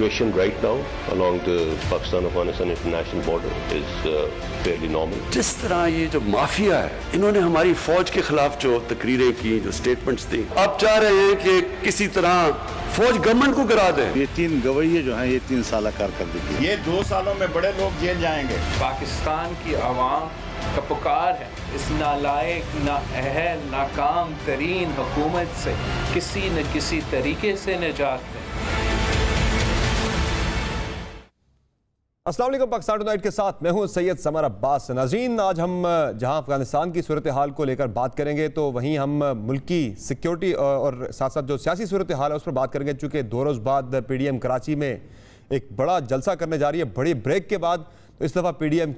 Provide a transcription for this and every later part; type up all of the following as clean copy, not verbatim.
situation right now along the Pakistan-Afghanistan international border is fairly normal. जिस तरह ये जो माफिया है, इन्होंने हमारी फौज के खिलाफ जो तकरीरें की, जो स्टेटमेंट्स दी, अब चाह रहे हैं कि किसी तरह फौज गवर्नमेंट को गिरा दे। ये 3 गवैये जो हैं, ये 3 साल कारकर्दगी, ये 2 सालों में बड़े लोग जेल जाएंगे। पाकिस्तान की आवाम का पुकार है इस नालायक, नाअहल, नाकाम तरीन हुकूमत से किसी न किसी तरीके से निजात दें। अस्सलाम वालेकुम, पाकिस्तान टुनाइट के साथ मैं हूं सैयद समर अब्बास। नाज़रीन, आज हम जहां अफगानिस्तान की सूरत हाल को लेकर बात करेंगे, तो वहीं हम मुल्की सिक्योरिटी और साथ साथ जो सियासी सूरत हाल है उस पर बात करेंगे। चूँकि 2 रोज़ बाद PDM कराची में एक बड़ा जलसा करने जा रही है, बड़ी ब्रेक के बाद। तो इस दफ़ा PDM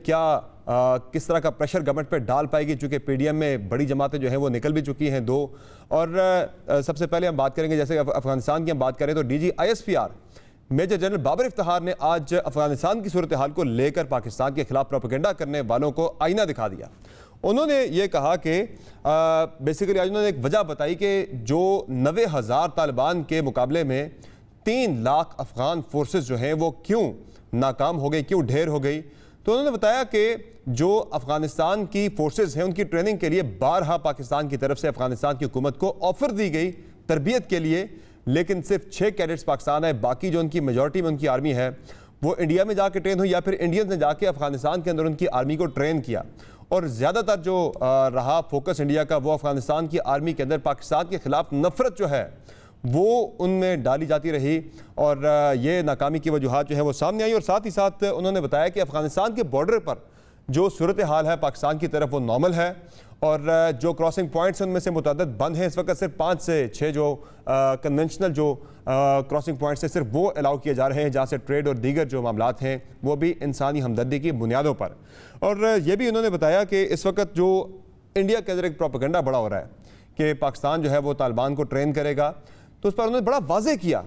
किस तरह का प्रेशर गवर्नमेंट पर डाल पाएगी, चूँकि PDM में बड़ी जमातें जो हैं वो निकल भी चुकी हैं 2। और सबसे पहले हम बात करेंगे, जैसे अफगानिस्तान की हम बात करें तो DG ISPR Major General Babar Iftikhar ने आज अफगानिस्तान की सूरत हाल को लेकर पाकिस्तान के खिलाफ प्रोपेगेंडा करने वालों को आईना दिखा दिया। उन्होंने ये कहा कि बेसिकली आज उन्होंने एक वजह बताई कि जो 90,000 तालिबान के मुकाबले में 3 लाख अफगान फोर्सेस जो हैं वो क्यों नाकाम हो गई, क्यों ढेर हो गई। तो उन्होंने बताया कि जो अफगानिस्तान की फोर्सेस हैं उनकी ट्रेनिंग के लिए बारहा पाकिस्तान की तरफ से अफगानिस्तान की हुकूमत को ऑफर दी गई तरबियत के लिए, लेकिन सिर्फ 6 कैडेट्स पाकिस्तान है, बाकी जो उनकी मेजॉरिटी में उनकी आर्मी है वो इंडिया में जाके ट्रेन हुई या फिर इंडियंस ने जाके अफगानिस्तान के अंदर उनकी आर्मी को ट्रेन किया। और ज़्यादातर जो रहा फोकस इंडिया का वो अफगानिस्तान की आर्मी के अंदर पाकिस्तान के खिलाफ नफरत जो है वो उनमें डाली जाती रही, और ये नाकामी की वजूहात जो है वो सामने आई। और साथ ही साथ उन्होंने बताया कि अफगानिस्तान के बॉर्डर पर जो सूरत हाल है पाकिस्तान की तरफ वो नॉर्मल है, और जो क्रॉसिंग पॉइंट्स उनमें से मुतअद्दिद बंद हैं। इस वक्त सिर्फ 5 से 6 जो कन्वेंशनल जो क्रॉसिंग पॉइंट्स हैं सिर्फ वो अलाउ किए जा रहे हैं, जहाँ से ट्रेड और दीगर जो मामलात हैं वो भी इंसानी हमदर्दी की बुनियादों पर। और ये भी उन्होंने बताया कि इस वक्त जो इंडिया के अंदर एक प्रोपेगेंडा बड़ा हो रहा है कि पाकिस्तान जो है वो तालिबान को ट्रेन करेगा, तो उस पर उन्होंने बड़ा वाज़ेह किया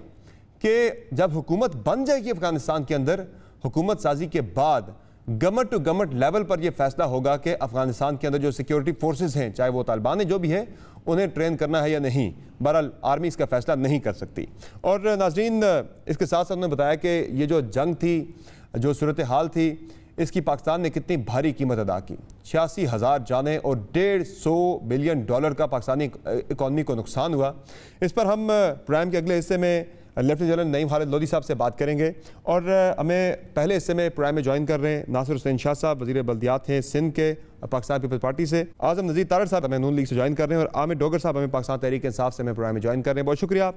कि जब हुकूमत बन जाएगी अफगानिस्तान के अंदर, हुकूमत साजी के बाद गवर्नमेंट टू गवर्नमेंट लेवल पर यह फैसला होगा कि अफगानिस्तान के अंदर जो सिक्योरिटी फोर्सेस हैं, चाहे वो तालिबान है जो भी है, उन्हें ट्रेन करना है या नहीं। बहरहाल आर्मी इसका फैसला नहीं कर सकती। और नाज़रीन, इसके साथ साथ उन्होंने बताया कि ये जो जंग थी, जो सूरत हाल थी, इसकी पाकिस्तान ने कितनी भारी कीमत अदा की। 86,000 जानें और $150 बिलियन का पाकिस्तानी इकॉनमी को नुकसान हुआ। इस पर हम प्रोग्राम के अगले हिस्से में लेफ्टिनेंट जनरल नईम खालिद लोधी साहब से बात करेंगे। और हमें पहले हिस्से में प्रोग्राम में ज्वाइन कर रहे हैं नासिर हुसैन शाह साहब, वज़ीर बल्दियात हैं सिंध के पाकिस्तान पीपल्स पार्टी से। आज़म नज़ीर तारड़ साहब हमें नून लीग से ज्वाइन कर रहे हैं, और आमिर डोगर साहब हमें पाकिस्तान तहरीक इंसाफ से हमें प्रोग्राम में ज्वाइन कर रहे हैं। बहुत शुक्रिया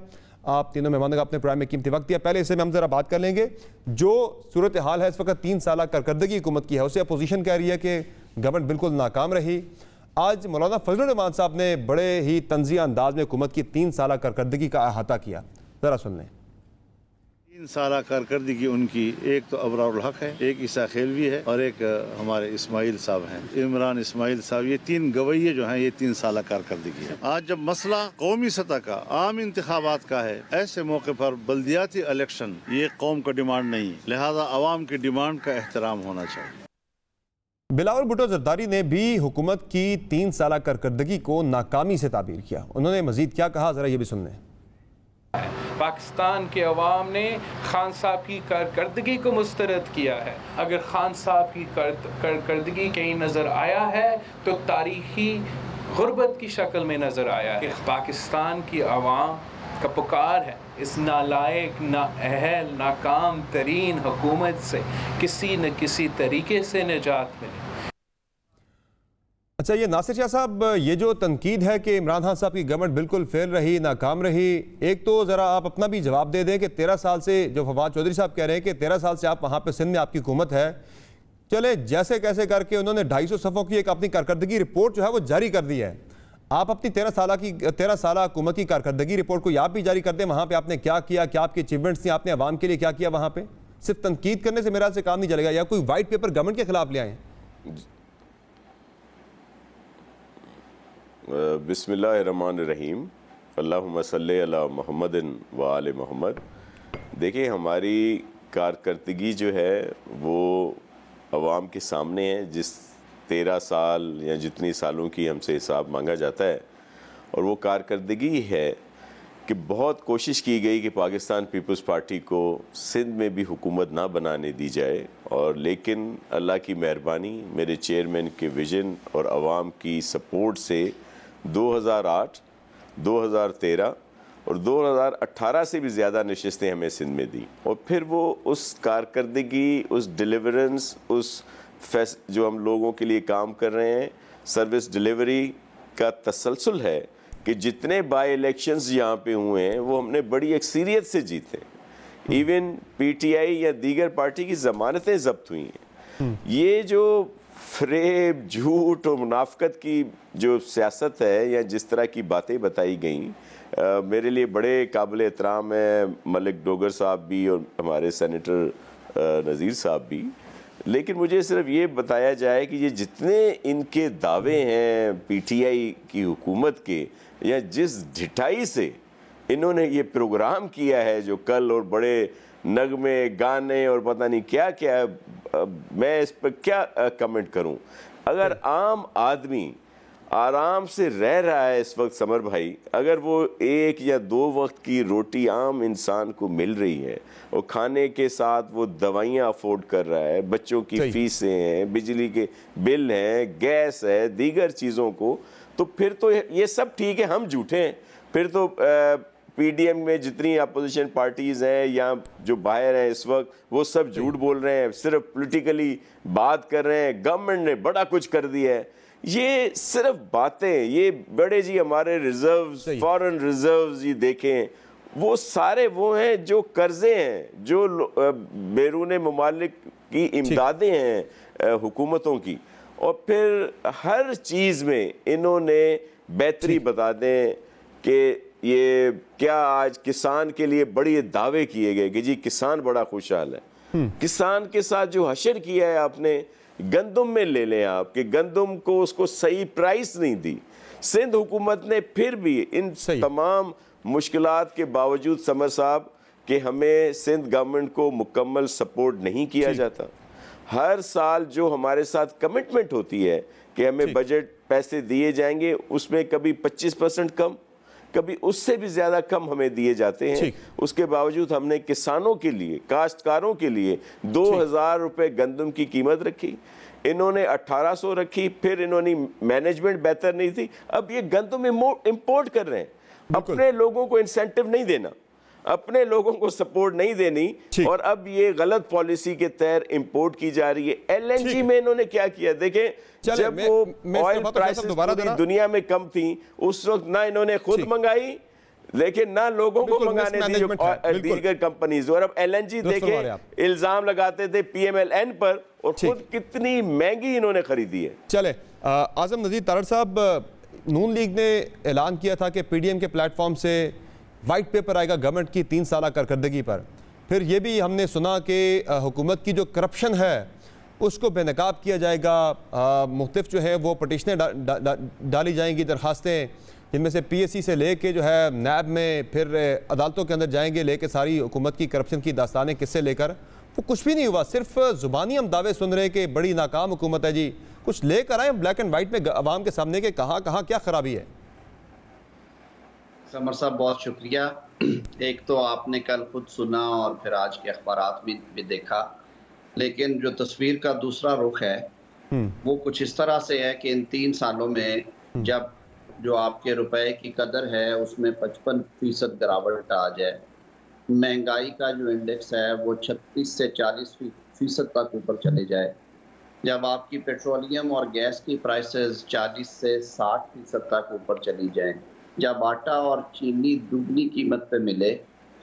आप तीनों मेहमानों का अपने प्रोग्राम में कीमती वक्त दिया। पहले हिस्से में हम जरा बात कर लेंगे जो सूरत हाल है इस वक्त 3 साल कारकर्दगी हुकूमत की है, उसे अपोजिशन कह रही है कि गवर्नमेंट बिल्कुल नाकाम रही। आज मौलाना फजलुर रहमान साहब ने बड़े ही तंज़िया अंदाज में हुकूमत की 3 साल कारकर्दगी का अहाता किया, ज़रा सुन लें। 3 साल कारकर्दगी उनकी, एक तो अबरारुल हक है, एक ईसा खेलवी है, और एक हमारे इस्माइल साहब हैं, इमरान इस्माइल साहब। ये 3 गवैये जो हैं ये 3 साल कारकर्दगी है। आज जब मसला कौमी सतह का, आम इंतखाबात का है, ऐसे मौके पर बल्दियाती इलेक्शन ये कौम का डिमांड नहीं, लिहाजा अवाम की डिमांड का एहतराम होना चाहिए। बिलावल भुट्टो जरदारी ने भी हुकूमत की 3 साल कारकर्दगी को नाकामी से ताबीर किया। उन्होंने मजीद क्या कहा, ज़रा ये भी सुन लें। पाकिस्तान के अवाम ने खान साहब की कारकर्दगी को मुस्तरद किया है। अगर खान साहब की कारकर्दगी कहीं नज़र आया है तो तारीखी गुर्बत की शक्ल में नज़र आया है। पाकिस्तान की अवाम का पुकार है इस नालायक, नाअहल, नाकाम तरीन हुकूमत से किसी न किसी तरीके से निजात मिले। अच्छा, ये नासिर शाह साहब, ये जो तनकीद है कि इमरान खान साहब की गवर्नमेंट बिल्कुल फेल रही, नाकाम रही, एक तो ज़रा आप अपना भी जवाब दे दें कि 13 साल से, जो फवाद चौधरी साहब कह रहे हैं कि 13 साल से आप वहाँ पे सिंध में आपकी हुकूमत है, चले जैसे कैसे करके उन्होंने 250 सफ़ों की एक अपनी कारकर्दगी रिपोर्ट जो है वो जारी कर दी है। आप अपनी 13 साल हुकूमत की कारकर्दगी रिपोर्ट को आप भी जारी कर दें। वहाँ पर आपने क्या किया, क्या आपकी अचीवमेंट्स थी, आपने अवाम के लिए क्या किया वहाँ पर। सिर्फ तनकीद करने से मेरा से काम नहीं चलेगा, या कोई वाइट पेपर गवर्नमेंट के खिलाफ ले आए। बिस्मिल्लाहिर्रहमानिर्रहीम, अल्लाहुम्मा सल्ली अला मुहम्मदिन व आले मोहम्मद। देखिए, हमारी कारकर्दगी जो है वो अवाम के सामने है। जिस 13 साल या जितनी सालों की हमसे हिसाब मांगा जाता है, और वो कारकर्दगी है कि बहुत कोशिश की गई कि पाकिस्तान पीपल्स पार्टी को सिंध में भी हुकूमत ना बनाने दी जाए, और लेकिन अल्लाह की मेहरबानी, मेरे चेयरमैन के विज़न और आवाम की सपोर्ट से 2008, 2013 और 2018 से भी ज़्यादा नशिस्तें हमें सिंध में दी। और फिर वो उस कारकर्दगी, उस डिलीवरेंस, उस जो हम लोगों के लिए काम कर रहे हैं, सर्विस डिलीवरी का तसलसल है कि जितने बाई इलेक्शंस यहाँ पे हुए हैं वो हमने बड़ी अक्सरियत से जीते। इवन पीटीआई या दीगर पार्टी की ज़मानतें जब्त हुई हैं। ये जो फ्रेब, झूठ और मुनाफकत की जो सियासत है या जिस तरह की बातें बताई गई, मेरे लिए बड़े काबिल एहतराम है मलिक डोगर साहब भी और हमारे सेनेटर नज़ीर साहब भी। लेकिन मुझे सिर्फ ये बताया जाए कि ये जितने इनके दावे हैं पीटीआई की हुकूमत के, या जिस ढिठाई से इन्होंने ये प्रोग्राम किया है, जो कल और बड़े नगमे, गाने और पता नहीं क्या क्या, मैं इस पर क्या कमेंट करूं। अगर आम आदमी आराम से रह रहा है इस वक्त समर भाई, अगर वो 1 या 2 वक्त की रोटी आम इंसान को मिल रही है और खाने के साथ वो दवाइयाँ अफोर्ड कर रहा है, बच्चों की फीसें हैं, बिजली के बिल हैं, गैस है, दीगर चीज़ों को, तो फिर तो ये सब ठीक है, हम झूठे हैं। फिर तो पीडीएम में जितनी अपोजिशन पार्टीज़ हैं या जो बाहर हैं इस वक्त, वो सब झूठ बोल रहे हैं, सिर्फ पॉलिटिकली बात कर रहे हैं, गवर्नमेंट ने बड़ा कुछ कर दिया है। ये सिर्फ बातें, ये बड़े जी हमारे रिजर्व्स, फॉरेन रिजर्व्स, ये देखें वो सारे वो हैं जो कर्जे हैं, जो बैरून ममालिक की इमदादें हैं हुकूमतों की, और फिर हर चीज़ में इन्होंने बेहतरी बता दें कि ये क्या आज किसान के लिए बड़े दावे किए गए कि जी किसान बड़ा खुशहाल है। किसान के साथ जो हशर किया है आपने, गंदम में ले लें आप कि गंदम को उसको सही प्राइस नहीं दी। सिंध हुकूमत ने फिर भी इन तमाम मुश्किलात के बावजूद समर साहब कि हमें सिंध गवर्नमेंट को मुकम्मल सपोर्ट नहीं किया जाता। हर साल जो हमारे साथ कमिटमेंट होती है कि हमें बजट पैसे दिए जाएंगे, उसमें कभी 25% कम, कभी उससे भी ज़्यादा कम हमें दिए जाते हैं। उसके बावजूद हमने किसानों के लिए, काश्तकारों के लिए 2000 रुपये गंदम की कीमत रखी, इन्होंने 1800 रखी, फिर इन्होंने मैनेजमेंट बेहतर नहीं थी, अब ये गंदम इंपोर्ट कर रहे हैं। अपने लोगों को इंसेंटिव नहीं देना, अपने लोगों को सपोर्ट नहीं देनी, और अब ये गलत पॉलिसी के तहत इंपोर्ट की जा रही है। एलएनजी में इन्होंने क्या किया देखें, जब वो ऑयल प्राइसेस पूरी दुनिया में कम थी उस वक्त ना इन्होंने खुद मंगाई, लेकिन ना लोगों को मंगाने दी दीगर कंपनीज। और अब एलएनजी देखें, इल्जाम लगाते थे पीएमएलएन पर, और खुद कितनी महंगी इन्होंने खरीदी है। चले आजम नज़ीर तारड़ साहब, नून लीग ने ऐलान किया था कि पीडीएम के प्लेटफॉर्म से वाइट पेपर आएगा गवर्नमेंट की 3 साल कारकर्दगी पर। फिर ये भी हमने सुना कि हुकूमत की जो करप्शन है उसको बेनकाब किया जाएगा, मुख्तलिफ जो है वो पटिशनें डाली जाएंगी, दरखास्तें, जिनमें से पीएससी से लेके जो है नैब में, फिर अदालतों के अंदर जाएंगे लेके सारी हुकूमत की करप्शन की दास्तानें किससे लेकर। वो कुछ भी नहीं हुआ, सिर्फ ज़ुबानी हम दावे सुन रहे हैं कि बड़ी नाकाम हुकूमत है। जी कुछ लेकर आए ब्लैक एंड वाइट में अवाम के सामने के कहाँ कहाँ क्या खराबी है। समर साहब बहुत शुक्रिया। एक तो आपने कल खुद सुना और फिर आज के अखबारात में भी देखा, लेकिन जो तस्वीर का दूसरा रुख है वो कुछ इस तरह से है कि इन 3 सालों में जब जो आपके रुपए की कदर है उसमें 55% गिरावट आ जाए, महंगाई का जो इंडेक्स है वो 36 से 40% तक ऊपर चले जाए, जब आपकी पेट्रोलियम और गैस की प्राइसेस 40 से 60% तक ऊपर चली जाएं, जब आटा और चीनी दुगनी कीमत पे मिले,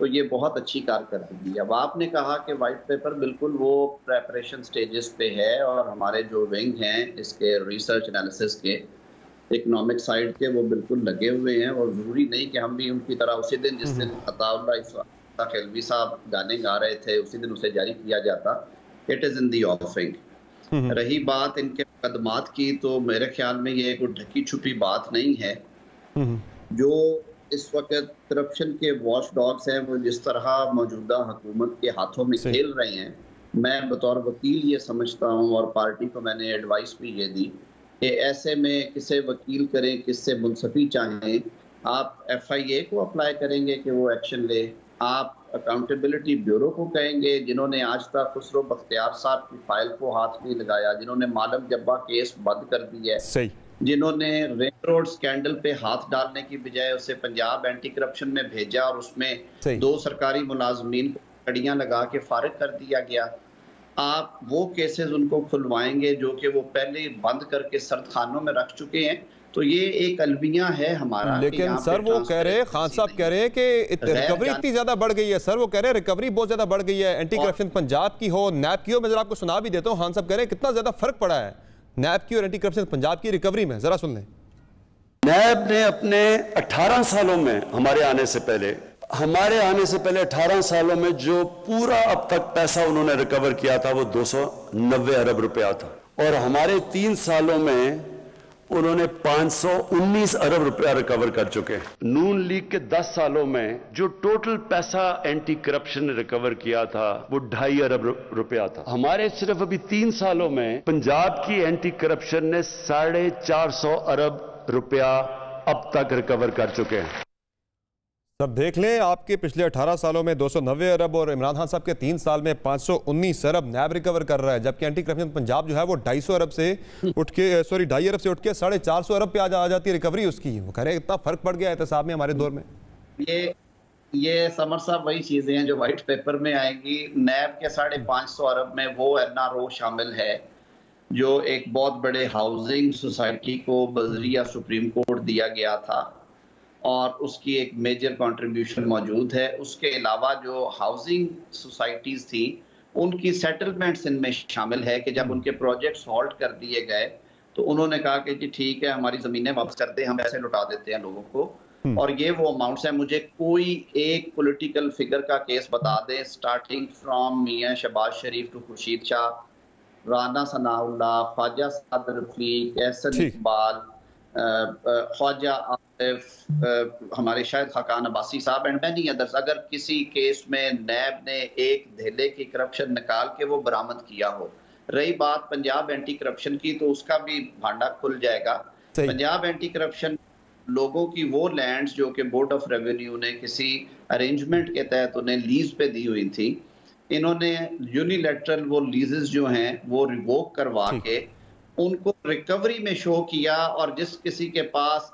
तो ये बहुत अच्छी कारकर्दगी। अब आपने कहा कि वाइट पेपर बिल्कुल वो प्रेपरेशन स्टेजेस पे है, और हमारे जो विंग हैं इसके रिसर्च एनालिसिस के, इकोनॉमिक साइड के, वो बिल्कुल लगे हुए हैं, और ज़रूरी नहीं कि हम भी उनकी तरह उसी दिन जिस दिन अताउल्लाह खिलवी साहब गाने गा रहे थे उसी दिन उसे जारी किया जाता। इट इज़ इन दी ऑफिंग। रही बात इनके मुकदमात की, तो मेरे ख्याल में ये कोई ढकी छुपी बात नहीं है। जो इस वक्त करप्शन के वॉच डॉग्स हैं वो जिस तरह मौजूदा हुकूमत के हाथों में खेल रहे हैं, मैं बतौर वकील ये समझता हूँ, और पार्टी को मैंने एडवाइस भी ये दी कि ऐसे में किसे वकील करें, किससे मुंसफी चाहें, आप FIA को अप्लाई करेंगे कि वो एक्शन ले, आप अकाउंटेबिलिटी ब्यूरो को कहेंगे जिन्होंने आज तक खुसरो बख्तियार साहब की फाइल को हाथ नहीं लगाया, जिन्होंने मालम जब्बा केस बंद कर दिया है, सही, जिन्होंने रिंग रोड स्कैंडल पे हाथ डालने की बजाय उसे पंजाब एंटी करप्शन में भेजा और उसमें 2 सरकारी मुलाजमीन को कड़ियां लगा के फारिग कर दिया गया। आप वो केसेस उनको खुलवाएंगे जो कि वो पहले बंद करके सर्द खानों में रख चुके हैं। तो ये एक अलविया है हमारा। लेकिन सर वो कह रहे हैं, खान साहब कह रहे हैं कि रिकवरी इतनी ज्यादा बढ़ गई है। सर वो कह रहे हैं रिकवरी बहुत ज्यादा बढ़ गई है, एंटी करप्शन पंजाब की हो, नैब की हो। मैं जरा आपको सुना भी देता हूँ। खान साहब कह रहे हैं कितना ज्यादा फर्क पड़ा है नैब की और एंटी करप्शन पंजाब की रिकवरी में, जरा सुन लें। नैब ने अपने 18 सालों में हमारे आने से पहले 18 सालों में जो पूरा अब तक पैसा उन्होंने रिकवर किया था वो 290 अरब रुपया था, और हमारे 3 सालों में उन्होंने 519 अरब रुपया रिकवर कर चुके हैं। नून लीग के 10 सालों में जो टोटल पैसा एंटी करप्शन ने रिकवर किया था वो 2.5 अरब रुपया था। हमारे सिर्फ अभी 3 सालों में पंजाब की एंटी करप्शन ने 450 अरब रुपया अब तक रिकवर कर चुके हैं। सब देख लें, आपके पिछले 18 सालों में 290 अरब और इमरान खान साहब के 3 साल में 519 अरब नैब रिकवर कर रहा है, जबकि एंटी करप्शन पंजाब जो है वो 2.5 अरब से उठ के 2.5 अरब से उठ के 450 अरब पे आ जाती है रिकवरी उसकी। वो कह रहे हैं इतना फर्क पड़ गया एहतसाब में हमारे दौर में। ये समर साहब वही चीजें हैं जो व्हाइट पेपर में आएंगी। नैब के 550 अरब में वो NRO शामिल है जो एक बहुत बड़े हाउसिंग सोसाइटी को बजरिया सुप्रीम कोर्ट दिया गया था और उसकी एक मेजर कंट्रीब्यूशन मौजूद है। उसके अलावा जो हाउसिंग सोसाइटीज थी उनकी सेटलमेंट्स इनमें शामिल है कि जब उनके प्रोजेक्ट्स हॉल्ट कर दिए गए तो उन्होंने कहा कि जी ठीक है हमारी ज़मीनें वापस कर दें, हम पैसे लौटा देते हैं लोगों को। और ये वो अमाउंट्स हैं। मुझे कोई एक पॉलिटिकल फिगर का केस बता दें starting from Mian Shehbaz Sharif to Khurshid Shah, Rana Sanaullah, Khawaja Saad Rafique, Ehsan Iqbal, Khwaja Asif, हमारे शायद खाकान अब्बासी साहब एंड मैनी अदर्स, अगर किसी केस में नैब ने एक धेले की करप्शन निकाल के वो बरामद किया हो। रही बात पंजाब एंटी करप्शन की तो उसका भी भांडा खुल जाएगा। पंजाब एंटी करप्शन लोगों की वो लैंड्स जो कि बोर्ड ऑफ रेवेन्यू ने किसी अरेंजमेंट के तहत उन्हें लीज पे दी हुई थी, इन्होंने यूनिलैटरल वो लीजेस जो हैं वो रिवोक करवा के उनको रिकवरी में शो किया। और जिस किसी के पास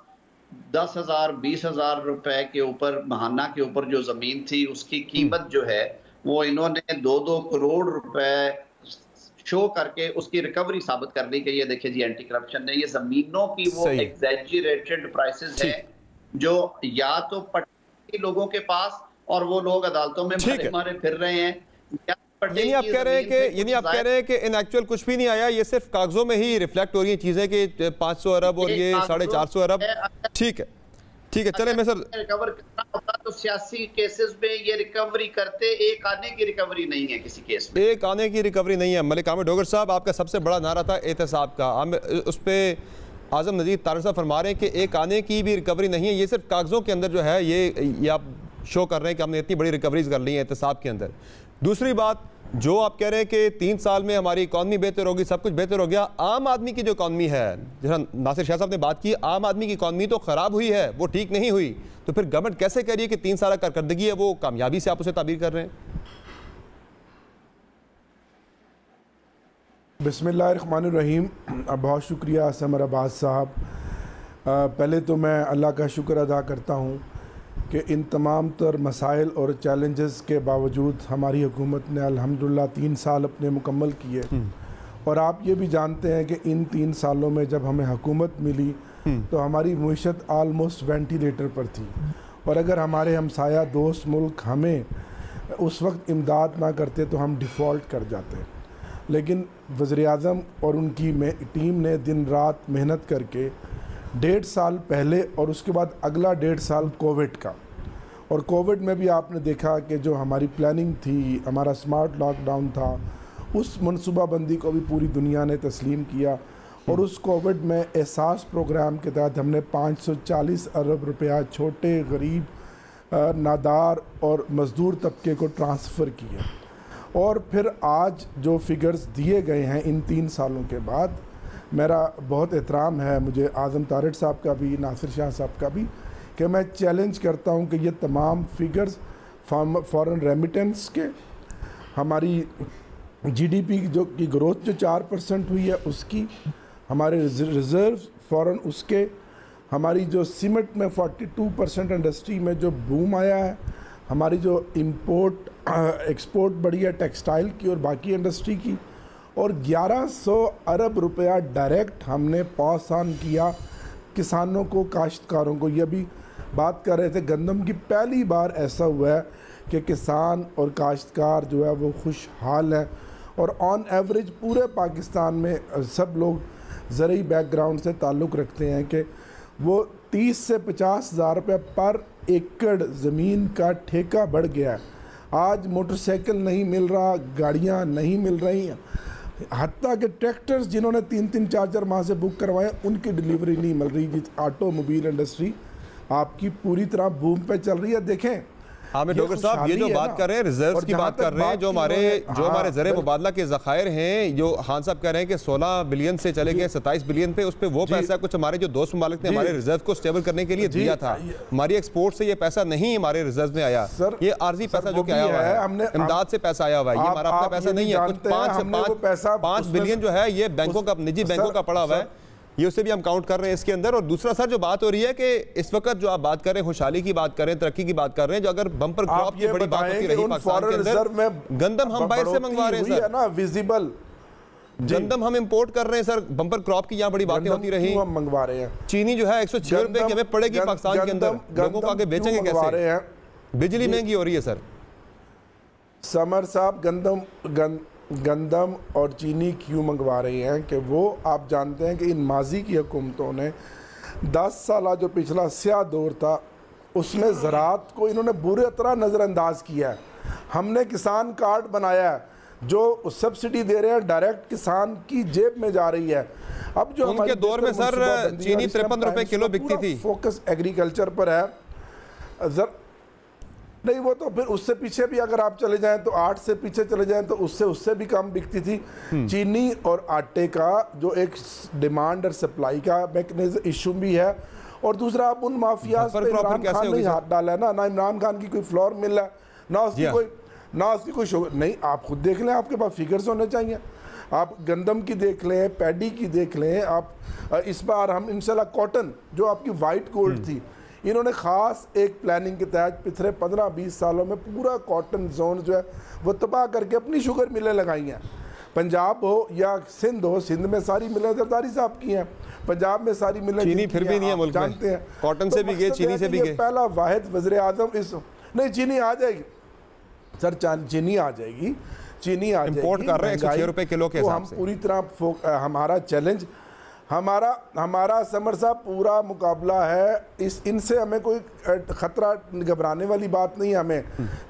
10,000 20,000 रुपए के ऊपर महाना के ऊपर जो जमीन थी उसकी कीमत जो है वो इन्होंने 2-2 करोड़ रुपए शो करके उसकी रिकवरी साबित कर दी कि ये देखिए जी एंटी करप्शन ने ये जमीनों की वो एग्जैजरेटेड प्राइसेस है जो या तो पट्टी लोगों के पास और वो लोग अदालतों में मारे फिर रहे हैं। यानी आप कह रहे हैं कि इन एक्चुअल कुछ भी नहीं आया, ये सिर्फ कागजों में ही रिफ्लेक्ट हो रही है चीजें कि 500 अरब और ये 450 अरब। ठीक है चले मैं सर रिकवर करना होता तो सियासी केसेस में ये रिकवरी करते। एक आने की रिकवरी नहीं है किसी केस में, एक आने की रिकवरी नहीं है। मलिक आमिर डोगर साहब, आपका सबसे बड़ा नारा था एहतसाब का, उस पर आजम नजीर तारिक साहब फरमा रहे हैं कि एक आने की भी रिकवरी नहीं है, ये सिर्फ कागजों के अंदर जो है ये आप शो कर रहे हैं कि हमने इतनी बड़ी रिकवरीज कर ली है एहतसाब के अंदर। दूसरी बात जो आप कह रहे हैं कि 3 साल में हमारी इकॉनमी बेहतर होगी, सब कुछ बेहतर हो गया। आम आदमी की जो इकॉनमी है, जैसा नासिर शाह साहब ने बात की, आम आदमी की इकॉनमी तो खराब हुई है, वो ठीक नहीं हुई। तो फिर गवर्नमेंट कैसे कह रही है कि 3 साल कारकर्दगी है वो कामयाबी से आप उसे ताबीर कर रहे हैं? बिस्मिल्लाहिर्रहमानिर्रहीम। बहुत शुक्रिया समर अब्बास साहब। पहले तो मैं अल्लाह का शुक्र अदा करता हूँ कि इन तमाम तर मसाइल और चैलेंजेस के बावजूद हमारी हुकूमत ने अल्हम्दुलिल्लाह 3 साल अपने मुकम्मल किए। और आप ये भी जानते हैं कि इन 3 सालों में जब हमें हुकूमत मिली तो हमारी मुईशत आलमोस्ट वेंटिलेटर पर थी, और अगर हमारे हमसाया दोस्त मुल्क हमें उस वक्त इमदाद ना करते तो हम डिफ़ॉल्ट कर जाते। लेकिन वज़ीर-ए-आज़म और उनकी टीम ने दिन रात मेहनत करके 1.5 साल पहले और उसके बाद अगला 1.5 साल कोविड का, और कोविड में भी आपने देखा कि जो हमारी प्लानिंग थी, हमारा स्मार्ट लॉकडाउन था, उस मनसूबाबंदी को भी पूरी दुनिया ने तस्लीम किया। और उस कोविड में एहसास प्रोग्राम के तहत हमने 540 अरब रुपया छोटे गरीब, नादार और मज़दूर तबके को ट्रांसफ़र किए। और फिर आज जो फिगर्स दिए गए हैं इन 3 सालों के बाद, मेरा बहुत एहतराम है मुझे आज़म तारिक साहब का भी, नासिर शाह साहब का भी, कि मैं चैलेंज करता हूं कि ये तमाम फिगर्स फॉरेन रेमिटेंस के, हमारी जीडीपी जो की ग्रोथ जो 4% हुई है उसकी, हमारे रिजर्व फॉरेन उसके, हमारी जो सीमेंट में 42% इंडस्ट्री में जो बूम आया है, हमारी जो इंपोर्ट एक्सपोर्ट बढ़ी है टेक्सटाइल की और बाकी इंडस्ट्री की, और 1100 अरब रुपया डायरेक्ट हमने पास ऑन किया किसानों को, काश्तकारों को। ये अभी बात कर रहे थे, गंदम की पहली बार ऐसा हुआ है कि किसान और काश्तकार जो है वो खुशहाल है। और ऑन एवरेज पूरे पाकिस्तान में सब लोग ज़रूरी बैकग्राउंड से ताल्लुक़ रखते हैं कि वो 30 से 50 हज़ार रुपये पर एकड़ ज़मीन का ठेका बढ़ गया है। आज मोटरसाइकिल नहीं मिल रहा, गाड़ियाँ नहीं मिल रही हैं, हत्ता के ट्रैक्टर्स जिन्होंने 3-3, 4-4 माह से बुक करवाए उनकी डिलीवरी नहीं मिल रही। जिस ऑटोमोबाइल इंडस्ट्री आपकी पूरी तरह बूम पे चल रही है। देखें हामिद डोगर साहब, ये जो बात कर रहे हैं रिजर्व्स की बात कर रहे हैं, जो हमारे ज़र मुबादला के ज़खायर हैं, जो खान साहब कह रहे हैं कि 16 बिलियन से चले गए 27 बिलियन पे, उस पर वो पैसा कुछ हमारे जो दोस्त ममालिक ने हमारे रिजर्व को स्टेबल करने के लिए दिया था। हमारी एक्सपोर्ट से ये पैसा नहीं हमारे रिजर्व में आया, ये आर्जी पैसा जो आया हुआ है, इमदाद से पैसा आया हुआ है, ये हमारा अपना पैसा नहीं है। कुछ 5 बिलियन जो है ये बैंकों का, निजी बैंकों का पड़ा हुआ है, ये उसे भी हम काउंट कर रहे हैं इसके अंदर। और दूसरा सर जो बात हो रही है कि इस वक्त जो आप बात कर रहे हैं, खुशहाली की बात कर रहे हैं, तरक्की की बात कर रहे हैं, जो अगर बम्पर क्रॉप की बड़ी बात होती रही पाकिस्तान के अंदर, गंदम हम बाहर से मंगवा रहे हैं सर ना, विजिबल गंदम हम इंपोर्ट कर रहे हैं सर, बम्पर क्रॉप की यहाँ बड़ी बातें होती रही, हम मंगवा रहे हैं। चीनी जो है 106 रुपए की हमें पड़ेगी पाकिस्तान के अंदर, लोगों को आगे बेचेंगे कैसे? बिजली महंगी हो रही है सर। समर साहब, गंदम और चीनी क्यों मंगवा रहे हैं कि वो आप जानते हैं कि इन माजी की हुकूमतों ने 10 साल जो पिछला स्याह दौर था उसमें ज़राअत को इन्होंने बुरी तरह नज़रअंदाज किया है। हमने किसान कार्ड बनाया है जो सब्सिडी दे रहे हैं, डायरेक्ट किसान की जेब में जा रही है। अब जो उनके दौर में सर चीनी 53 रुपए किलो बिकती थी। फोकस एग्रीकल्चर पर है नहीं, वो तो फिर उससे पीछे भी अगर आप चले जाएं तो 8 से पीछे चले जाएं तो उससे भी कम बिकती थी। चीनी और आटे का जो एक डिमांड और सप्लाई का मैकेनिज्म इशू भी है, और दूसरा आप उन माफियाज पे इमरान खान ने हाथ डाला है ना इमरान खान की कोई फ्लोर मिल है, ना उसकी कोई शुगर नहीं। आप खुद देख लें, आपके पास फिगर्स होने चाहिए। आप गंदम की देख लें, पैडी की देख लें, आप इस बार हम इंशाल्लाह कॉटन जो आपकी वाइट गोल्ड थी, इन्होंने ख़ास एक प्लानिंग के तहत पिछले 15-20 सालों में पूरा कॉटन जोन जो है वो तबाह करके अपनी शुगर मिलें लगाई हैं। पंजाब हो या सिंध हो, सिंध में सारी मिलें जरदारी साहब की हैं, पंजाब में सारी मिलें चीनी फिर भी नहीं है मुल्क जानते हैं, कॉटन से भी गए, चीनी से भी गए। पहला वाहिद वज़ीर आज़म इस नहीं, चीनी आ जाएगी सर, चीनी आ जाएगी, चीनी आ जाएगी। इंपोर्ट कर रहे हैं 106 रुपए किलो के हिसाब से। पूरी तरह हमारा चैलेंज, हमारा समर साहब पूरा मुकाबला है इनसे हमें कोई खतरा घबराने वाली बात नहीं है। हमें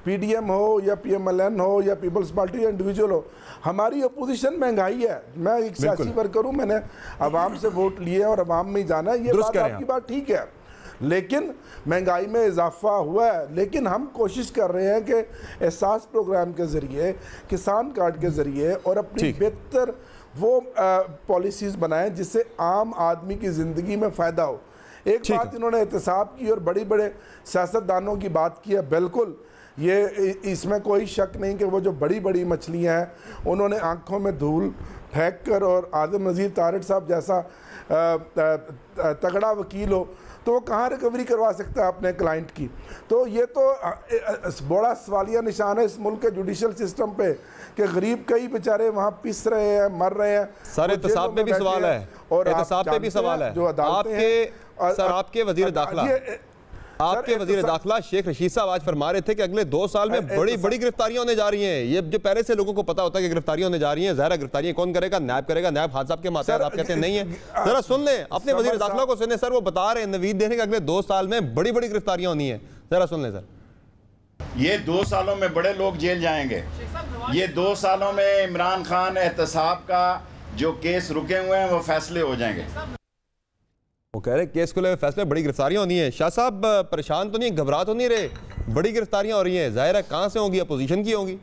पीडीएम हो या पीएमएलएन हो या पीपल्स पार्टी या इंडिविजुअल हो, हमारी अपोजिशन महंगाई है। मैं एक सियासी वर्कर हूँ, मैंने अवाम से वोट लिए और अवाम में ही जाना है, ये बात आपकी बात ठीक है, लेकिन महंगाई में इजाफा हुआ है। लेकिन हम कोशिश कर रहे हैं कि एहसास प्रोग्राम के ज़रिए, किसान कार्ड के ज़रिए और अपनी बेहतर वो पॉलिसीज़ बनाएं जिससे आम आदमी की ज़िंदगी में फ़ायदा हो। एक बात इन्होंने एहतसाब की और बड़े बड़े सियासतदानों की बात की है, बिल्कुल ये इसमें कोई शक नहीं कि वो जो बड़ी बड़ी मछलियाँ हैं उन्होंने आँखों में धूल फेंक कर, और आज़म नज़ीर तारड़ साहब जैसा तगड़ा वकील हो तो वो कहाँ रिकवरी करवा सकता है अपने क्लाइंट की। तो ये तो बड़ा सवालिया निशान है इस मुल्क के जुडिशल सिस्टम पे कि गरीब कई बेचारे वहाँ पिस रहे हैं, मर रहे हैं। सर एहतसाब पे भी सवाल है, और एहतसाब पे भी सवाल है। आपके वज़ीर दाखिला, आपके वज़ीर दाखिला शेख रशीद साहब आज फरमा रहे थे कि अगले 2 साल में बड़ी बड़ी गिरफ्तारियां होने जा रही हैं। ये जो पहले से लोगों को पता होता है कि गिरफ्तारियां होने जा रही हैं, ज़ाहिर गिरफ्तारियां कौन करेगा? नैब करेगा, नैब खान साहब के मातहत। आप कहते हैं नहीं है, जरा सुन लें अपने वज़ीर दाखिला को सुने सर, वो बता रहे हैं नवीद देने के अगले 2 साल में बड़ी बड़ी गिरफ्तारियां होनी है, जरा सुन लें सर। ये 2 सालों में बड़े लोग जेल जाएंगे। ये 2 सालों में इमरान खान एहतसाब का जो केस रुके हुए हैं वो फैसले हो जाएंगे। वो कह रहे केस को लेकर फैसले, बड़ी गिरफ्तारियां होनी है। शाह साहब परेशान तो नहीं, घबरा तो नहीं रहे? बड़ी गिरफ्तारियां हो रही हैं, जाहिर है कहां से होंगी? अपोजिशन की होंगी।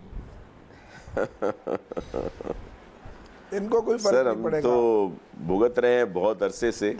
इनको कोई फर्क नहीं पड़ेगा। तो भुगत रहे हैं बहुत अरसे से।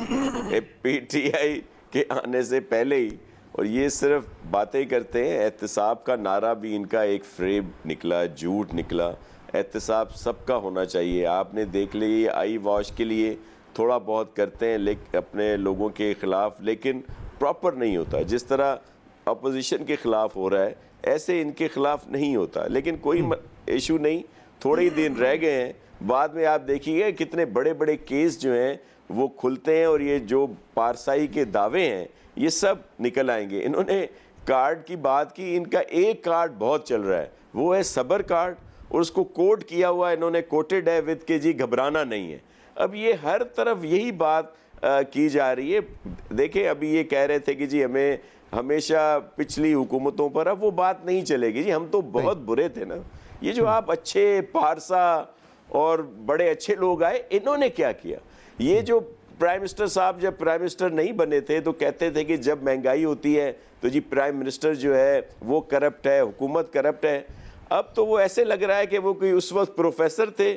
पीटीआई के आने से पहले ही और ये सिर्फ बातें करते हैं। एहतसाब का नारा भी इनका एक फ्रेब निकला, झूठ निकला। एहतसाब सबका होना चाहिए। आपने देख लिया आई वॉश के लिए थोड़ा बहुत करते हैं लेकिन अपने लोगों के ख़िलाफ़, लेकिन प्रॉपर नहीं होता। जिस तरह अपोजिशन के ख़िलाफ़ हो रहा है ऐसे इनके ख़िलाफ़ नहीं होता। लेकिन कोई इशू नहीं, थोड़े ही दिन रह गए हैं, बाद में आप देखिएगा कितने बड़े बड़े केस जो हैं वो खुलते हैं और ये जो पारसाई के दावे हैं ये सब निकल आएंगे। इन्होंने कार्ड की बात की, इनका एक कार्ड बहुत चल रहा है, वो है सबर कार्ड, और उसको कोट किया हुआ इन्होंने, कोटेड है विद के जी घबराना नहीं है। अब ये हर तरफ यही बात की जा रही है। देखें, अभी ये कह रहे थे कि जी हमें हमेशा पिछली हुकूमतों पर, अब वो बात नहीं चलेगी जी, हम तो बहुत बुरे थे ना। ये जो आप अच्छे पारसा और बड़े अच्छे लोग आए, इन्होंने क्या किया? ये जो प्राइम मिनिस्टर साहब जब प्राइम मिनिस्टर नहीं बने थे तो कहते थे कि जब महंगाई होती है तो जी प्राइम मिनिस्टर जो है वो करप्ट है, हुकूमत करप्ट है। अब तो वो ऐसे लग रहा है कि वो कोई उस वक्त प्रोफेसर थे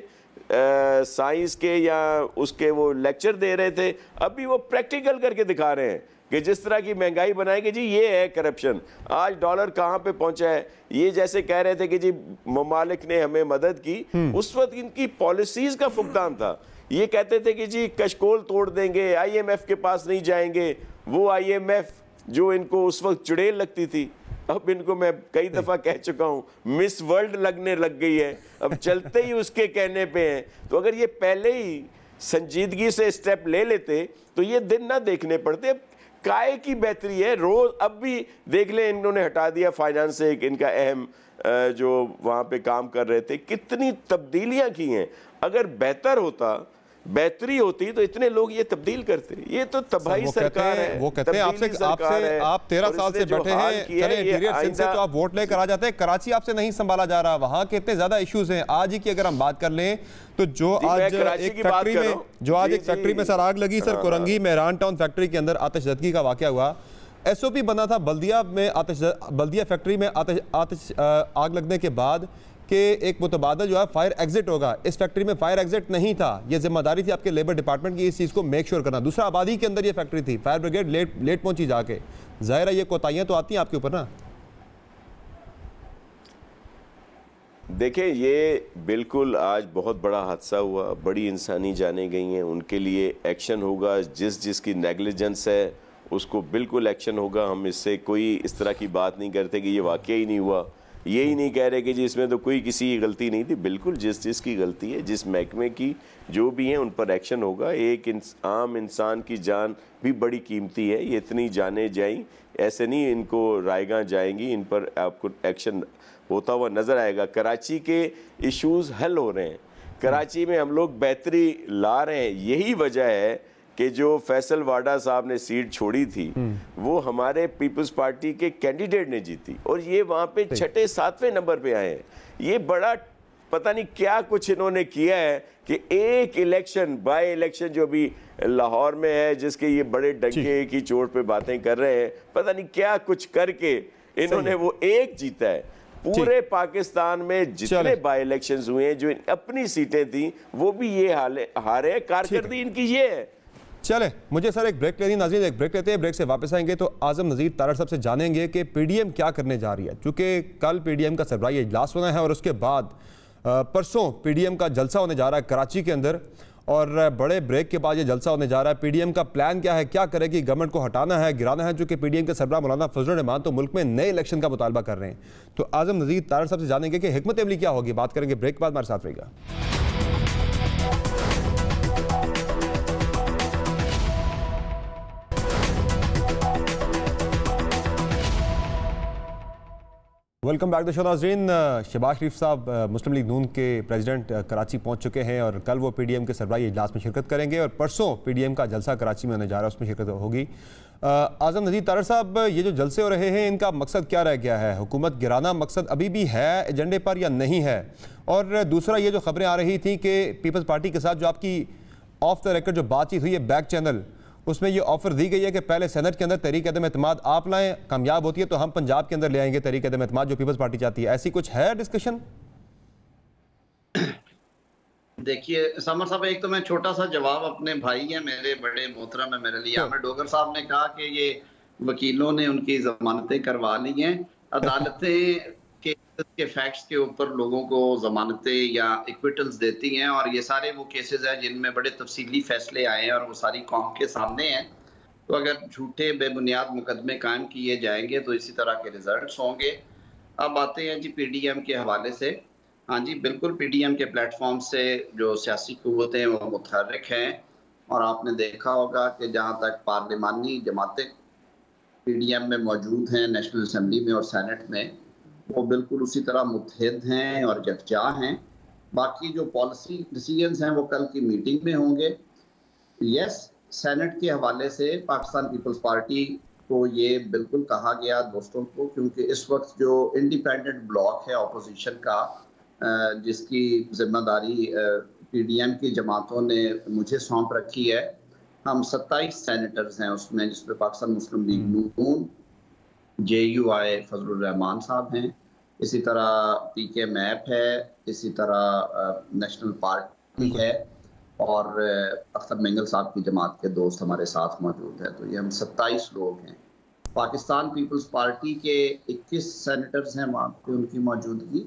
साइंस के या उसके वो लेक्चर दे रहे थे, अभी वो प्रैक्टिकल करके दिखा रहे हैं कि जिस तरह की महंगाई बनाएगी जी ये है करप्शन। आज डॉलर कहाँ पे पहुंचा है? ये जैसे कह रहे थे कि जी ममालिक ने हमें मदद की, उस वक्त इनकी पॉलिसीज का फुकदान था। ये कहते थे कि जी कशकोल तोड़ देंगे, IMF के पास नहीं जाएंगे, वो IMF जो इनको उस वक्त चुड़ैल लगती थी, अब इनको मैं कई दफ़ा कह चुका हूँ मिस वर्ल्ड लगने लग गई है, अब चलते ही उसके कहने पे हैं। तो अगर ये पहले ही संजीदगी से स्टेप ले लेते तो ये दिन ना देखने पड़ते। अब काय की बेहतरी है, रोज अब भी देख लें, इन्होंने हटा दिया फाइनेंस से इनका अहम जो वहाँ पे काम कर रहे थे, कितनी तब्दीलियाँ की हैं। अगर बेहतर होता, बेहतरी होती तो इतने लोग ये तब्दील करते। ये तो तबाही सरकार है। वो कहते हैं आप 13 साल से बैठे हैं, चले इंटीरियर सिंध से तो आप वोट लेकर आ जाते हैं, कराची आपसे नहीं संभाला जा रहा, वहां के इतने ज्यादा इश्यूज हैं। आज ही की अगर हम बात कर लें तो जो आज एक फैक्ट्री में सर आग लगी, sir Korangi Mehran town factory के अंदर आतिशज़दगी का वाकया हुआ। SOP बना था बल्दिया फैक्ट्री में आग लगने के बाद कि एक मुतबादल जो है फायर एग्जिट होगा। इस फैक्ट्री में फायर एग्जिट नहीं था, ये जिम्मेदारी थी आपके लेबर डिपार्टमेंट की इस चीज़ को मेक श्योर करना। दूसरा, आबादी के अंदर ये फैक्ट्री थी, फायर ब्रिगेड लेट पहुंची जाके। ज़ाहिर है ये कोताहियाँ तो आती हैं आपके ऊपर ना। देखें, ये बिल्कुल आज बहुत बड़ा हादसा हुआ, बड़ी इंसानी जानें गई हैं, उनके लिए एक्शन होगा। जिसकी नेग्लिजेंस है उसको बिल्कुल एक्शन होगा। हम इससे कोई इस तरह की बात नहीं करते कि ये वाकया ही नहीं हुआ, यही नहीं कह रहे कि जी इसमें तो कोई किसी की गलती नहीं थी। बिल्कुल जिसकी गलती है, जिस महकमे की जो भी है, उन पर एक्शन होगा। एक आम इंसान की जान भी बड़ी कीमती है, ये इतनी जानें जाएं, ऐसे नहीं इनको रायगां जाएंगी, इन पर आपको एक्शन होता हुआ नज़र आएगा। कराची के इश्यूज़ हल हो रहे हैं, कराची में हम लोग बेहतरी ला रहे हैं। यही वजह है कि जो फैसल वाडा साहब ने सीट छोड़ी थी वो हमारे पीपल्स पार्टी के कैंडिडेट ने जीती, और ये वहाँ पे 6-7वें नंबर पे आए हैं। ये बड़ा पता नहीं क्या कुछ इन्होंने किया है कि एक इलेक्शन बाय इलेक्शन जो भी लाहौर में है, जिसके ये बड़े डंके की चोट पे बातें कर रहे हैं, पता नहीं क्या कुछ करके इन्होंने वो एक जीता है। पूरे पाकिस्तान में जितने बाय इलेक्शंस हुए हैं जो अपनी सीटें थी वो भी ये हारे। कारकर्दगी इनकी ये है। चले, मुझे सर एक ब्रेक लेनी, नाज़रीन एक ब्रेक लेते हैं, ब्रेक से वापस आएंगे तो आज़म नज़ीर तारड़ साहब से जानेंगे कि PDM क्या करने जा रही है। चूँकि कल PDM का सरबराही इजलास होना है और उसके बाद परसों PDM का जलसा होने जा रहा है कराची के अंदर, और बड़े ब्रेक के बाद ये जलसा होने जा रहा है। PDM का प्लान क्या है, क्या करेगी, गवर्नमेंट को हटाना है, गिराना है? चूँकि PDM के सरबराह मौलाना फजल रहमान तो मुल्क में नए इलेक्शन का मुतालबा कर रहे हैं। तो आज़म नज़ीर तारड़ साहब से जानेंगे कि हिकमत अमली क्या होगी। बात करेंगे ब्रेक के बाद, हमारे साथ रहेगा। वेलकम बैक द शो नाज़रीन। शहबाज शरीफ साहब मुस्लिम लीग नून के प्रेसिडेंट कराची पहुंच चुके हैं और कल वो PDM के सरबराही इजलास में शिरकत करेंगे और परसों PDM का जलसा कराची में होने जा रहा है, उसमें शिरकत होगी। आज़म नज़ीर तारड़ साहब, ये जो जलसे हो रहे हैं इनका मकसद क्या रह गया है? हुकूमत गिराना मकसद अभी भी है एजेंडे पर या नहीं है? और दूसरा, ये जो खबरें आ रही थी कि पीपल्स पार्टी के साथ जो आपकी ऑफ द रिकॉर्ड जो बातचीत हुई है बैक चैनल, उसमें ये ऑफर दी गई है कि पहले सेनेट के अंदर तहरीक अदम एतमाद आप लाएं, कामयाब होती है तो हम पंजाब के अंदर ले आएंगे तहरीक अदम एतमाद जो पीपल्स पार्टी चाहती है। ऐसी कुछ है डिस्कशन? देखिए समर साहब, एक तो मैं छोटा सा जवाब, अपने भाई हैं मेरे बड़े मोहतरम है मेरे लिए, आमिर डोगर साहब ने कहा कि ये वकीलों ने उनकी जमानतें करवा ली हैं। अदालतें के फैक्ट्स के ऊपर लोगों को जमानतें या इक्विटल्स देती हैं, और ये सारे वो केसेस हैं जिनमें बड़े तफसीली फैसले आए हैं और वो सारी कौम के सामने हैं। तो अगर झूठे बेबुनियाद मुकदमे कायम किए जाएंगे तो इसी तरह के रिजल्ट्स होंगे। अब आते हैं जी पीडीएम के हवाले से। हाँ जी, बिल्कुल पीडीएम के प्लेटफॉर्म से जो सियासी कुव्वतें वो मुतहर्रिक हैं, और आपने देखा होगा कि जहाँ तक पार्लिमानी जमातें पीडीएम में मौजूद हैं, नेशनल असम्बली में और सेनेट में, वो बिल्कुल उसी तरह मुत्तहिद हैं और यकजा हैं। बाकी जो पॉलिसी डिसीजंस हैं वो कल की मीटिंग में होंगे। यस, सेनेट के हवाले से पाकिस्तान पीपल्स पार्टी को ये बिल्कुल कहा गया दोस्तों को, क्योंकि इस वक्त जो इंडिपेंडेंट ब्लॉक है अपोजिशन का, जिसकी जिम्मेदारी पीडीएम की जमातों ने मुझे सौंप रखी है, हम 27 सेनेटर्स हैं उसमें, जिसमें पाकिस्तान मुस्लिम लीग नून, JUI फजलुर रहमान साहब हैं, इसी तरह PK मैप है, इसी तरह नेशनल पार्टी है, और अख्तर मेंगल साहब की जमात के दोस्त हमारे साथ मौजूद हैं। तो ये हम 27 लोग हैं। पाकिस्तान पीपल्स पार्टी के 21 सेनेटर्स हैं वहाँ पे, उनकी मौजूदगी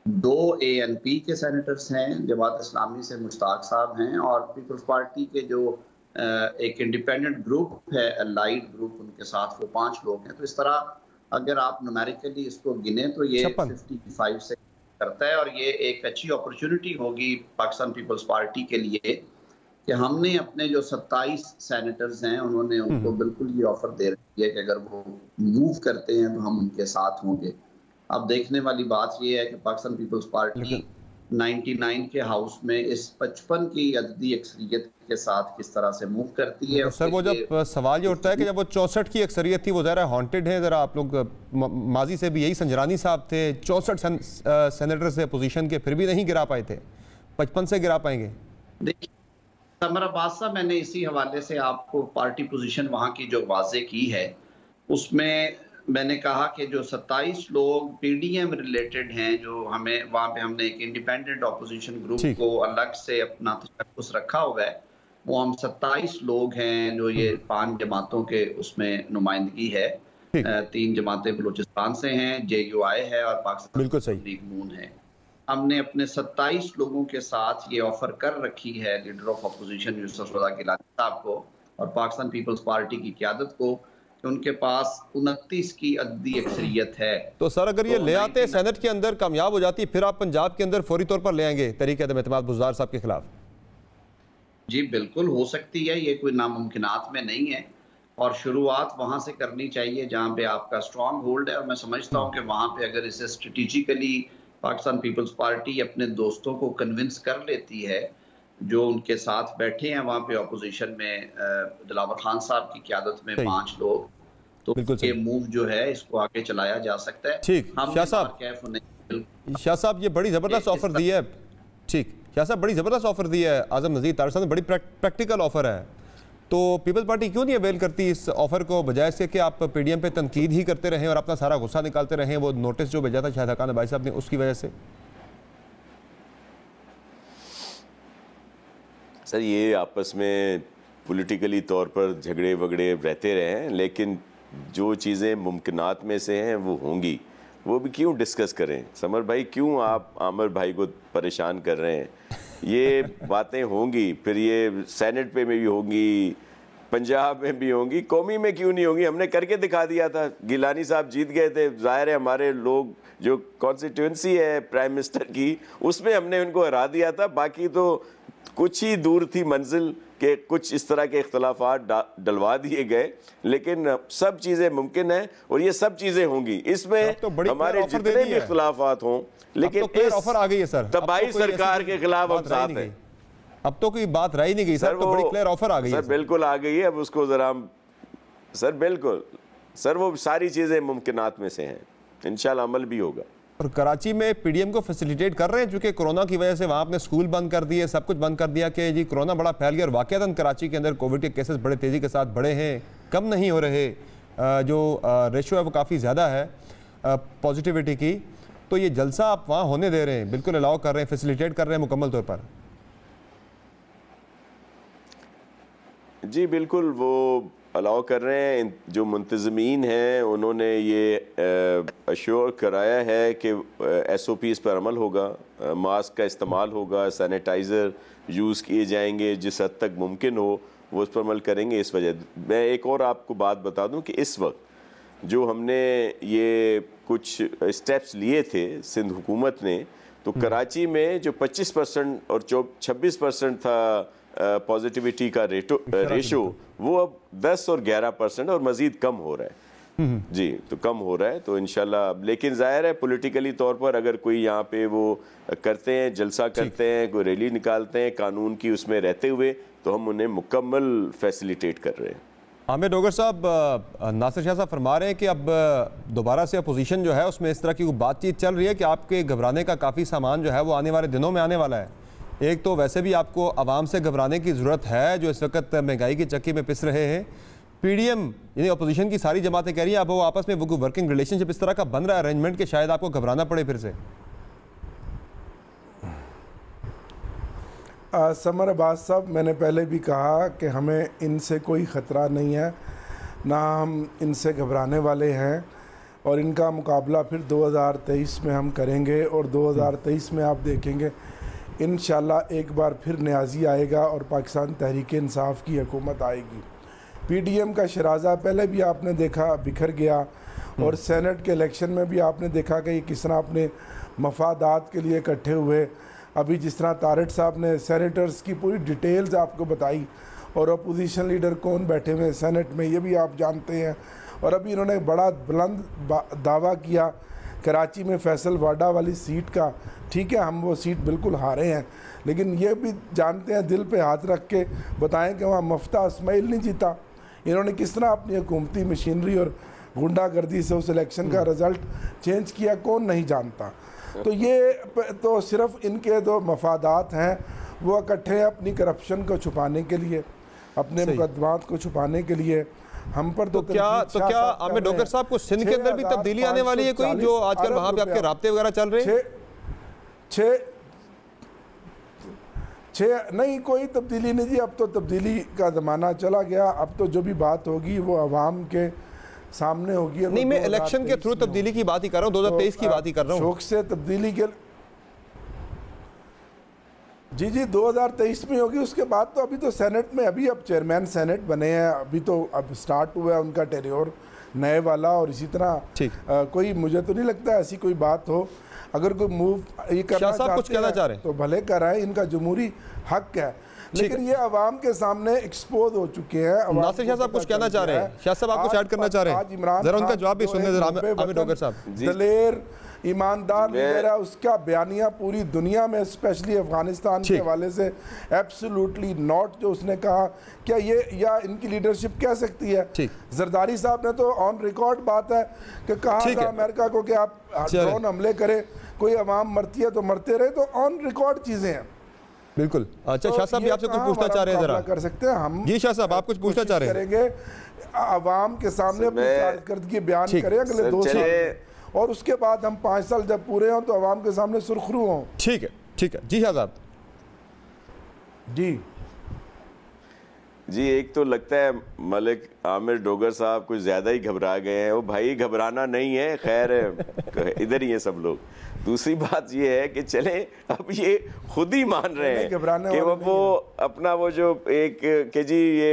2 ANP के सेनेटर्स हैं, जमात इस्लामी से मुश्ताक साहब हैं, और पीपल्स पार्टी के जो एक इंडिपेंडेंट ग्रुप है, अलाइड ग्रुप, उनके साथ वो 5 लोग हैं। तो इस तरह अगर आप न्यूमेरिकली इसको गिने तो ये 55 से करता है, और ये एक अच्छी अपॉर्चुनिटी होगी पाकिस्तान पीपल्स पार्टी के लिए कि हमने अपने जो 27 सेनेटर्स हैं उन्होंने उनको बिल्कुल ये ऑफर दे रखी है कि अगर वो मूव करते हैं तो हम उनके साथ होंगे। अब देखने वाली बात ये है कि पाकिस्तान पीपल्स पार्टी 99 के हाउस में इस 55 की अददी अक्सरियत के साथ किस तरह से मूव करती है। तो सर वो जब सवाल ये उठता है कि जब वो 64 की अक्सरियत थी, वो ज़रा हॉन्टेड है, ज़रा आप लोग माजी से भी यही संजरानी साहब थे, 64 सेनेटर से पोजीशन के, फिर भी नहीं गिरा पाए थे, 55 से गिरा पाएंगे? देखिए समर अब्बास साहब, मैंने इसी हवाले से आपको पार्टी पोजीशन वहाँ की जो वाजे की है, उसमें मैंने कहा कि जो 27 लोग पीडीएम रिलेटेड हैं, जो हमें वहाँ पे हमने एक इंडिपेंडेंट ऑपोजिशन ग्रुप को अलग से अपना तशक्कुस रखा हुआ है, वो हम 27 लोग हैं जो ये 5 जमातों के उसमें नुमाइंदगी है। 3 जमातें बलूचिस्तान से हैं, JUI है और पाकिस्तान लीग नून है। हमने अपने 27 लोगों के साथ ये ऑफर कर रखी है लीडर ऑफ अपोजिशन यूसुफ रज़ा गिलानी साहब को और पाकिस्तान पीपल्स पार्टी की क़यादत को कि उनके पास 29 की अददी अक्सरियत है। तो सर अगर ये ले आते सेनेट के अंदर कामयाब हो जाती, फिर आप पंजाब के अंदर फौरी तौर पर ले आएंगे तहरीक एतमाद बुज़दार साहब के खिलाफ? जी बिल्कुल हो सकती है, ये कोई नामुमकिनात में नहीं है, और शुरुआत वहाँ से करनी चाहिए जहाँ पे आपका स्ट्रॉन्ग होल्ड है। और मैं समझता हूँ कि वहाँ पे अगर इसे स्ट्रेटिजिकली पाकिस्तान पीपल्स पार्टी अपने दोस्तों को कन्विंस कर लेती है, जो उनके साथ बैठे हैं वहाँ पे अपोजिशन में, दिलावर खान साहब की क़यादत में 5 लोग, तो ये मूव जो है इसको आगे चलाया जा सकता है। ठीक, शाह साहब ये बड़ी ज़बरदस्त ऑफर दी है। ठीक, शाह साहब बड़ी ज़बरदस्त ऑफर दी है आज़म नज़ीर तारिक साहब ने, बड़ी प्रैक्टिकल ऑफर है। तो पीपल्स पार्टी क्यों नहीं अवेल करती इस ऑफर को, बजाय से कि आप पीडीएम पे तनकीद ही करते रहें और अपना सारा गुस्सा निकालते रहें? वो नोटिस जो भेजा था शाहिद हक़ान भाई साहब ने, उसकी वजह से। सर ये आपस में पॉलिटिकली तौर पर झगड़े वगड़े रहते रहे हैं, लेकिन जो चीज़ें मुमकिनात में से हैं वो होंगी, वो भी क्यों डिस्कस करें? समर भाई क्यों आप आमिर भाई को परेशान कर रहे हैं? ये बातें होंगी, फिर ये सेनेट पे में भी होंगी, पंजाब में भी होंगी, कौमी में क्यों नहीं होंगी? हमने करके दिखा दिया था, गिलानी साहब जीत गए थे, जाहिर है हमारे लोग जो कॉन्स्टिट्यूंसी है प्राइम मिनिस्टर की, उसमें हमने उनको हरा दिया था। बाकी तो कुछ ही दूर थी मंजिल के कुछ इस तरह के इख्तलाफात डलवा दिए गए, लेकिन सब चीज़ें मुमकिन हैं और ये सब चीज़ें होंगी। इसमें तो हमारे जितने भी इख्तलाफात हों, लेकिन तो इस ऑफर आ गई है सर, तबाही सरकार के खिलाफ हम साथ हैं। अब तो कोई बात रही नहीं गई सर, तो बड़ी क्लियर ऑफर आ गई है सर। बिल्कुल आ गई है, अब उसको जरा हम सर, बिल्कुल सर, वो सारी चीज़ें मुमकिनात में से हैं, इंशाल्लाह अमल भी होगा। और कराची में पीडीएम को फैसिलिटेट कर रहे हैं, चूंकि कोरोना की वजह से वहाँ आपने स्कूल बंद कर दिए, सब कुछ बंद कर दिया कि जी कोरोना बड़ा फैल गया, और वाकईतन कराची के अंदर कोविड के केसेस बड़े तेज़ी के साथ बढ़े हैं, कम नहीं हो रहे, जो रेशो है वो काफ़ी ज़्यादा है पॉजिटिविटी की। तो ये जलसा आप वहाँ होने दे रहे हैं, बिल्कुल अलाउ कर रहे हैं, फैसिलिटेट कर रहे हैं मुकम्मल तौर पर? जी बिल्कुल, वो अलाउ कर रहे हैं, जो मुंतज़मीन हैं उन्होंने ये अश्योर कराया है कि SOPs पर अमल होगा, मास्क का इस्तेमाल होगा, सैनिटाइज़र यूज़ किए जाएंगे, जिस हद तक मुमकिन हो वो उस पर अमल करेंगे। इस वजह मैं एक और आपको बात बता दूं कि इस वक्त जो हमने ये कुछ स्टेप्स लिए थे सिंध हुकूमत ने, तो कराची में जो 25% और 26% था पॉजिटिविटी का रेशो, वो अब 10 और 11% और मज़ीद कम हो रहा है। जी, तो कम हो रहा है। तो इंशाल्लाह, लेकिन जाहिर है पॉलिटिकली तौर पर अगर कोई यहाँ पे वो करते हैं, जलसा करते हैं, कोई रैली निकालते हैं कानून की उसमें रहते हुए, तो हम उन्हें मुकम्मल फैसिलिटेट कर रहे हैं। आमिर डोगर साहब, नासिर शाह साहब फरमा रहे हैं कि अब दोबारा से अपोजिशन जो है उसमें इस तरह की बातचीत चल रही है कि आपके घबराने का काफ़ी सामान जो है वो आने वाले दिनों में आने वाला है। एक तो वैसे भी आपको आवाम से घबराने की ज़रूरत है जो इस वक्त महंगाई की चक्की में पिस रहे हैं। PDM यानी अपोजिशन की सारी जमातें कह रही हैं अब वो आपस में वो वर्किंग रिलेशनशिप इस तरह का बन रहा है अरेंजमेंट कि शायद आपको घबराना पड़े फिर से। समर अब्बास साहब, मैंने पहले भी कहा कि हमें इनसे कोई ख़तरा नहीं है, ना हम इनसे घबराने वाले हैं, और इनका मुकाबला फिर 2023 में हम करेंगे। और 2023 में आप देखेंगे इंशाल्लाह एक बार फिर न्याजी आएगा और पाकिस्तान तहरीक इंसाफ की हुकूमत आएगी। PDM का शराजा पहले भी आपने देखा बिखर गया, और सेनेट के इलेक्शन में भी आपने देखा कि किस तरह अपने मफादात के लिए इकट्ठे हुए। अभी जिस तरह तारिक साहब ने सेनेटर्स की पूरी डिटेल्स आपको बताई, और अपोजिशन लीडर कौन बैठे हुए सेनेट में ये भी आप जानते हैं। और अभी इन्होंने बड़ा बुलंद दावा किया कराची में फैसल वाडा वाली सीट का। ठीक है, हम वो सीट बिल्कुल हारे हैं, लेकिन ये भी जानते हैं, दिल पे हाथ रख के बताएं कि वहाँ मफ्ता इस्माइल नहीं जीता। इन्होंने किस तरह अपनी हुकूमती मशीनरी और गुंडागर्दी से उस इलेक्शन का रिज़ल्ट चेंज किया, कौन नहीं जानता। तो ये तो सिर्फ इनके दो मफादात हैं, वो इकट्ठे हैं अपनी करप्शन को छुपाने के लिए, अपने मुकदमात को छुपाने के लिए। हम पर तो क्या आमिर डोगर साहब को सिंध के अंदर भी तब्दीली आने वाली है कोई, जो आजकल वहाँ पे आपके राब्ते वगैरह चल रहे हैं? नहीं, कोई तब्दीली नहीं जी। अब तो तब्दीली का ज़माना चला गया। अब तो जो भी बात होगी वो अवाम के सामने होगी। नहीं, मैं इलेक्शन के थ्रू तब्दीली की बात ही कर रहा हूँ, 2023 की बात ही कर रहा हूँ। शौक से तब्दीली के जी 2023 में होगी। उसके बाद तो अभी तो सेनेट में अभी अब चेयरमैन सेनेट बने हैं, अभी तो अब स्टार्ट हुआ है उनका टेन्योर नए वाला। और इसी तरह कोई, मुझे तो नहीं लगता ऐसी कोई बात हो। अगर कोई मूव ये करना चाहते हैं तो भले कराएं, इनका जमहूरी हक है, लेकिन ये अवाम के सामने एक्सपोज हो चुके हैं। नासिर शाह साहब कुछ कहना चाह रहे हैं, शाह साहब आपको ऐड करना चाह रहे हैं, जरा उनका जवाब भी सुनने जरा आमिर डोगर साहब। दलेर ईमानदार लीडर है, उसका बयानिया पूरी दुनिया में स्पेशली अफगानिस्तान के हवाले से एब्सोल्युटली नॉट जो उसने कहा, क्या ये या इनकी लीडरशिप कह सकती है? जरदारी साहब ने तो ऑन रिकॉर्ड बात है कि कहा था अमेरिका को कि आप ड्रोन हमले करें, कोई अवाम मरती है तो मरते रहे, तो ऑन रिकॉर्ड चीजें हैं। बिल्कुल। अच्छा, शाह साहब भी आपसे कुछ पूछना चाह रहे हैं, जरा कर सकते हैं हम जी। शाह साहब आप कुछ पूछना चाह रहे हैं? करेंगे अवाम के सामने अपनी कारकर्दगी बयान करें अगले 2 साल, और उसके बाद हम 5 साल जब पूरे हों तो अवाम के सामने सुरखरू हों। ठीक है, ठीक है जी। शाह साहब जी, एक तो लगता है मलिक आमिर डोगर साहब कुछ ज़्यादा ही घबरा गए हैं। वो भाई घबराना नहीं है, खैर इधर ही है सब लोग। दूसरी बात ये है कि चले अब ये खुद ही मान रहे हैं कि वो अपना वो जो एक के जी ये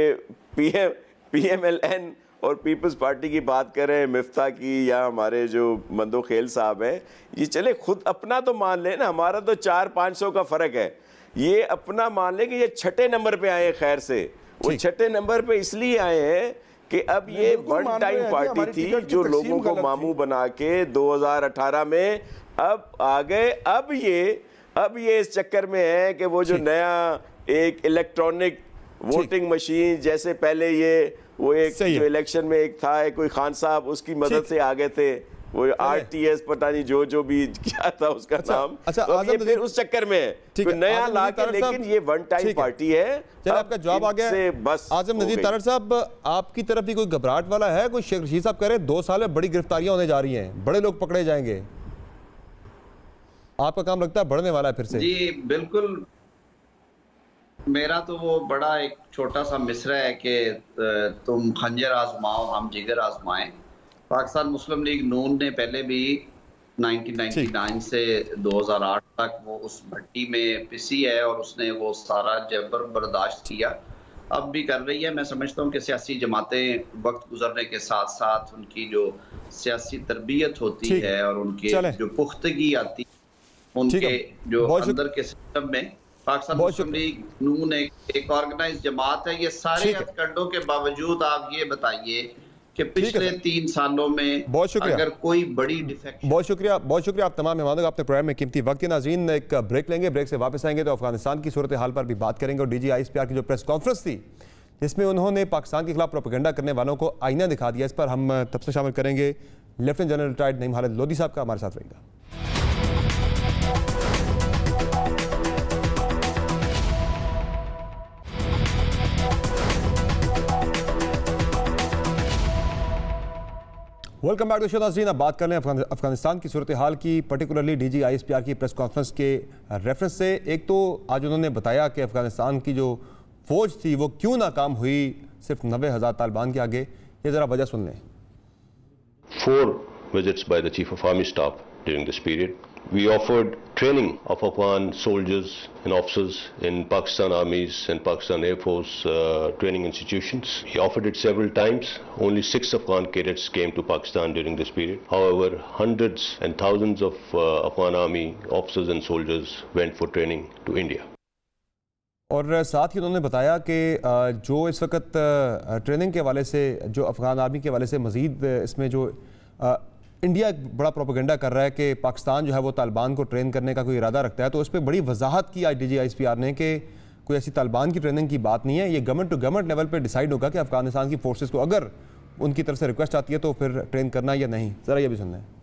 PMLN और पीपल्स पार्टी की बात कर रहे हैं, मिफ्ता की, या हमारे जो मंदो खेल साहब हैं, ये चले खुद अपना तो मान लें ना। हमारा तो 400-500 का फ़र्क है, ये अपना मान लें कि ये 6ठे नंबर पे आए। खैर से वो 6ठे नंबर पे इसलिए आए हैं कि अब ये वन टाइम पार्टी थी जो लोगों को मामू बना के 2018 में अब आ गए। अब ये इस चक्कर में है कि वो जो नया एक इलेक्ट्रॉनिक वोटिंग मशीन, जैसे पहले ये वो एक जो इलेक्शन में एक था कोई खान साहब, उसकी मदद से आ गए थे, वो RTS पता नहीं जो भी क्या था उसका नाम। अच्छा, तो ये फिर उस चक्कर में है तो नया ला के, लेकिन ये वन टाइम पार्टी है। चलो, आपका जवाब आ गया। बस आजम नज़ीर तारड़ साहब, आपकी तरफ भी कोई घबराहट वाला है? कोई शेख रशीद साहब कह रहे हैं 2 साल में बड़ी गिरफ्तारियां होने जा रही हैं, बड़े लोग पकड़े जाएंगे, आपका काम लगता है बढ़ने वाला है फिर से? जी बिल्कुल मेरा तो वो बड़ा एक छोटा सा मिसरा है कि तुम खंजर आजमाओ हम जिगर आजमाएं। पाकिस्तान मुस्लिम लीग नून ने पहले भी 1999 से 2008 तक वो उस भट्टी में पिसी है और उसने वो सारा जबर बर्दाश्त किया, अब भी कर रही है। मैं समझता हूँ कि सियासी जमातें वक्त गुजरने के साथ साथ उनकी जो सियासी तरबियत होती है और उनके जो पुख्तगी आती है उनके जो अंदर के सिस्टम में, पाकिस्तान मुस्लिम लीग नून एक ऑर्गेनाइज जमात है। ये सारे हथकंडों के बावजूद आप ये बताइए कि पिछले 3 सालों में अगर कोई बड़ी डिफेक्ट। बहुत शुक्रिया आप तमाम मेहमानों का अपने प्रोग्राम में कीमती वक्त है। नाज़रीन, एक ब्रेक लेंगे, ब्रेक से वापस आएंगे तो अफगानिस्तान की सूरत हाल पर भी बात करेंगे और DG ISPR की जो प्रेस कॉन्फ्रेंस थी जिसमें उन्होंने पाकिस्तान के खिलाफ प्रोपेगेंडा करने वालों को आईना दिखा दिया, इस पर हम तब से शामिल करेंगे lieutenant general retired Naeem Khalid Lodhi साहब का। हमारे साथ रहेगा। Welcome back to show. नाज़रीन, अब बात कर रहे हैं अफगानिस्तान की सूरत हाल की, पर्टिकुलरली DG ISPR की प्रेस कॉन्फ्रेंस के रेफरेंस से। एक तो आज उन्होंने बताया कि अफगानिस्तान की जो फौज थी वो क्यों नाकाम हुई सिर्फ 90,000 तालिबान के आगे, ये ज़रा वजह सुन लें। 4 visits by the Chief of Army Staff during this period. We offered training of Afghan soldiers and officers in Pakistan Armies and Pakistan Air Force training institutions. He offered it several times. Only 6 Afghan cadets came to Pakistan during this period. However, hundreds and thousands of Afghan Army officers and soldiers went for training to India. और साथ ही उन्होंने बताया कि जो इस वक्त training के हवाले से, जो अफ़गान आर्मी के हवाले से मज़ीद इसमें जो इंडिया एक बड़ा प्रोपेगेंडा कर रहा है कि पाकिस्तान जो है वो तालिबान को ट्रेन करने का कोई इरादा रखता है, तो उस पर बड़ी वजाहत की आज DG ISPR ने कि कोई ऐसी तालिबान की ट्रेनिंग की बात नहीं है। ये गवर्नमेंट टू गवर्नमेंट लेवल पे डिसाइड होगा कि अफगानिस्तान की फोर्सेस को अगर उनकी तरफ से रिक्वेस्ट आती है तो फिर ट्रेन करना या नहीं। ज़रा ये भी सुनना है।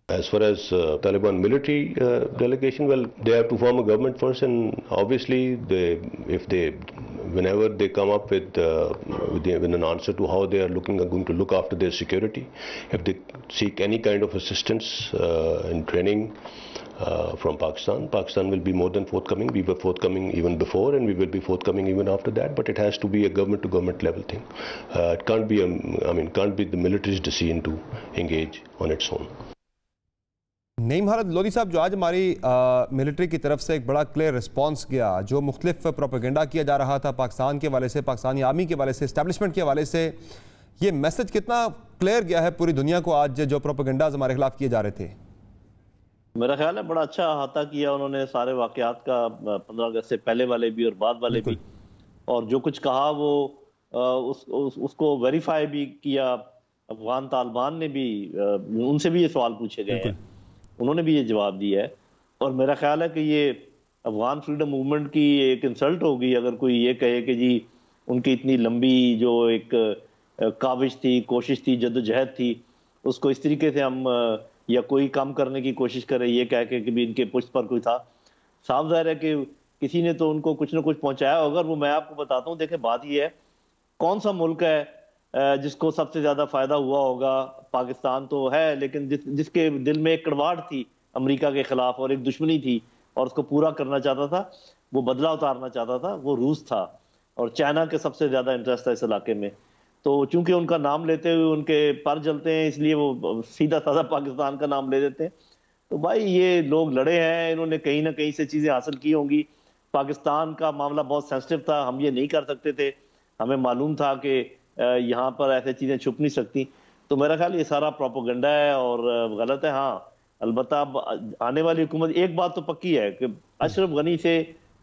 As far as Taliban military delegation, well, they have to form a government first, and obviously, whenever they come up with an answer to how they are going to look after their security, if they seek any kind of assistance in training from Pakistan will be more than forthcoming. We were forthcoming even before, and we will be forthcoming even after that. But it has to be a government-to-government level thing. It can't be can't be the military's decision to engage on its own. Naeem Khalid Lodhi साहब, जो आज हमारी military की तरफ से एक बड़ा clear response गया, जो मुख्तलिफ प्रोपेगेंडा किया जा रहा था पाकिस्तान के हवाले से, पाकिस्तानी आर्मी के हवाले से, इस्टेब्लिशमेंट के हवाले से, ये मैसेज कितना क्लियर गया है पूरी दुनिया को आज जो प्रोपेगेंडाज हमारे खिलाफ किए जा रहे थे? मेरा ख्याल है बड़ा अच्छा अहाता किया उन्होंने सारे वाकयात का, 15 अगस्त से पहले वाले भी और बाद वाले भी, और जो कुछ कहा वो उसको वेरीफाई भी किया। अफगान तालिबान ने भी, उनसे भी ये सवाल पूछे गए हैं, उन्होंने भी ये जवाब दिया है। और मेरा ख्याल है कि ये अफगान फ्रीडम मूवमेंट की एक इंसल्ट होगी अगर कोई ये कहे कि जी उनकी इतनी लंबी जो एक काविश थी, कोशिश थी, जद्दोजहद थी, उसको इस तरीके से हम या कोई कम करने की कोशिश करे ये कह के कि भी इनके पुष्ट पर कोई था। साफ जाहिर है कि किसी ने तो उनको कुछ ना कुछ पहुंचाया होगा। वो मैं आपको बताता हूँ, देखें बात ये है, कौन सा मुल्क है जिसको सबसे ज्यादा फायदा हुआ होगा? पाकिस्तान तो है, लेकिन जिसके दिल में एक कड़वाहट थी अमेरिका के खिलाफ और एक दुश्मनी थी और उसको पूरा करना चाहता था, वो बदला उतारना चाहता था, वो रूस था। और चाइना के सबसे ज्यादा इंटरेस्ट था इस इलाके में। तो चूंकि उनका नाम लेते हुए उनके पर जलते हैं, इसलिए वो सीधा साधा पाकिस्तान का नाम ले देते हैं। तो भाई ये लोग लड़े हैं, इन्होंने कहीं ना कहीं से चीजें हासिल की होंगी। पाकिस्तान का मामला बहुत सेंसिटिव था, हम ये नहीं कर सकते थे, हमें मालूम था कि यहाँ पर ऐसे चीजें छुप नहीं सकती। तो मेरा ख्याल ये सारा प्रोपेगेंडा है और गलत है। हाँ, अलबत्ता आने वाली हुकूमत, एक बात तो पक्की है कि अशरफ गनी से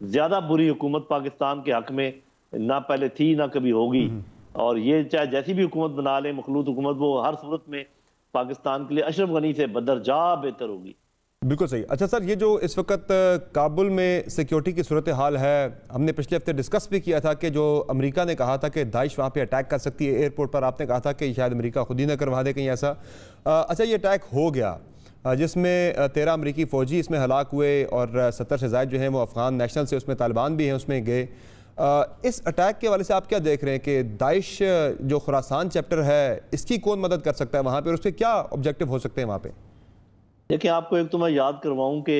ज्यादा बुरी हुकूमत पाकिस्तान के हक में ना पहले थी ना कभी होगी। और ये चाहे जैसी भी हुकूमत बना ले, मखलूत हुकूमत, वो हर सूरत में पाकिस्तान के लिए अशरफ गनी से बदरजा बेहतर होगी। बिल्कुल सही। अच्छा सर, ये जो इस वक्त काबुल में सिक्योरिटी की सूरत हाल है, हमने पिछले हफ्ते डिस्कस भी किया था कि जो अमेरिका ने कहा था कि दाइश वहाँ पे अटैक कर सकती है एयरपोर्ट पर, आपने कहा था कि शायद अमेरिका खुद ही ना करवा दे कहीं ऐसा। अच्छा, ये अटैक हो गया जिसमें 13 अमेरिकी फ़ौजी इसमें हलाक हुए और 70 से ज़ायद जो हैं वो अफ़गान नेशनल से, उसमें तालिबान भी हैं उसमें गए। इस अटैक के हवाले से आप क्या देख रहे हैं कि दाइश जो खुरासान चैप्टर है इसकी कौन मदद कर सकता है वहाँ पर, और उसके क्या ऑब्जेक्टिव हो सकते हैं वहाँ पर? देखिए, आपको एक तो मैं याद करवाऊं कि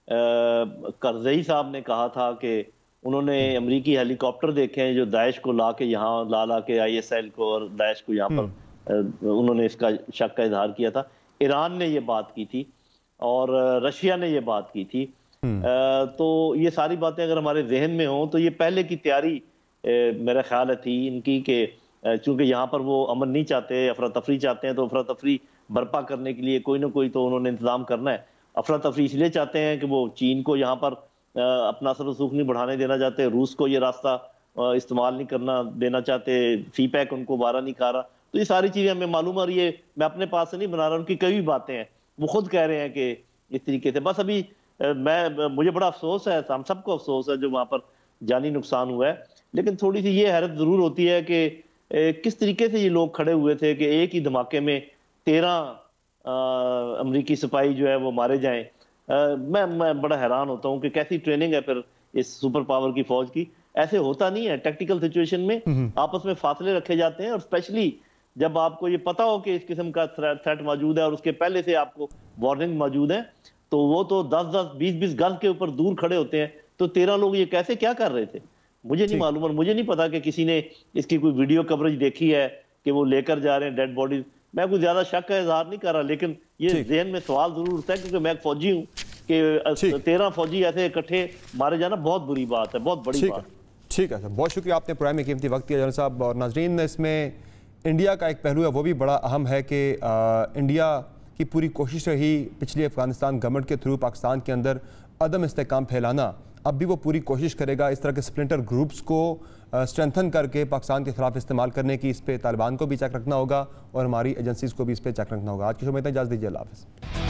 करज़ई साहब ने कहा था कि उन्होंने अमेरिकी हेलीकॉप्टर देखे हैं जो दाइश को ला के यहाँ ला के ISIL को और दाइश को यहाँ पर उन्होंने इसका शक का इजहार किया था। ईरान ने ये बात की थी और रशिया ने ये बात की थी। तो ये सारी बातें अगर हमारे जहन में हों तो ये पहले की तैयारी मेरा ख्याल थी इनकी कि चूंकि यहाँ पर वो अमन नहीं चाहते, अफरा तफरी चाहते हैं, तो अफरा तफरी बर्पा करने के लिए कोई ना कोई तो उन्होंने इंतजाम करना है। अफरा तफरी इसलिए चाहते हैं कि वो चीन को यहाँ पर अपना असर रसूख नहीं बढ़ाने देना चाहते, रूस को ये रास्ता इस्तेमाल नहीं करना देना चाहते, फीपैक उनको बारा नहीं खा रहा। तो ये सारी चीज़ें हमें मालूम आ रही है, मैं अपने पास से नहीं बना रहा, उनकी कई बातें हैं, वो खुद कह रहे हैं कि इस तरीके से। बस अभी मुझे बड़ा अफसोस है, हम सबको अफसोस है जो वहाँ पर जानी नुकसान हुआ है, लेकिन थोड़ी सी ये हैरत ज़रूर होती है कि किस तरीके से ये लोग खड़े हुए थे कि एक ही धमाके में 13 अमरीकी सिपाही जो है वो मारे जाएं। मैं बड़ा हैरान होता हूँ कि कैसी ट्रेनिंग है फिर इस सुपर पावर की फौज की। ऐसे होता नहीं है, टेक्टिकल सिचुएशन में आपस में फासले रखे जाते हैं, और स्पेशली जब आपको ये पता हो कि इस किस्म का थ्रेट मौजूद है और उसके पहले से आपको वार्निंग मौजूद है, तो वो तो 10-10, 20-20 गज के ऊपर दूर खड़े होते हैं। तो 13 लोग ये कैसे क्या कर रहे थे मुझे नहीं मालूम, और मुझे नहीं पता कि किसी ने इसकी कोई वीडियो कवरेज देखी है कि वो लेकर जा रहे हैं डेड बॉडीज। मैं कोई ज्यादा शक का इजहार नहीं कर रहा, लेकिन ये ज़हन में सवाल जरूर उठता है क्योंकि मैं एक फौजी हूँ कि 13 फौजी ऐसे इकट्ठे मारे जाना बहुत बुरी बात है, बहुत बड़ी बात। ठीक है सर, बहुत शुक्रिया, आपने प्रोग्राम में कीमती वक्त दिया जनरल साहब। और नाजरीन, इसमें इंडिया का एक पहलू है, वो भी बड़ा अहम है कि इंडिया की पूरी कोशिश रही पिछली अफगानिस्तान गवर्नमेंट के थ्रू पाकिस्तान के अंदर अदम इस्तेहकाम फैलाना। अब भी वो पूरी कोशिश करेगा इस तरह के स्प्लिंटर ग्रुप्स को स्ट्रेंथन करके पाकिस्तान के खिलाफ इस्तेमाल करने की। इस पर तालिबान को भी चेक रखना होगा और हमारी एजेंसीज़ को भी इस पर चेक रखना होगा। आज की शो में इतना इजाज़त दीजिए, अल्लाह हाफ़िज़।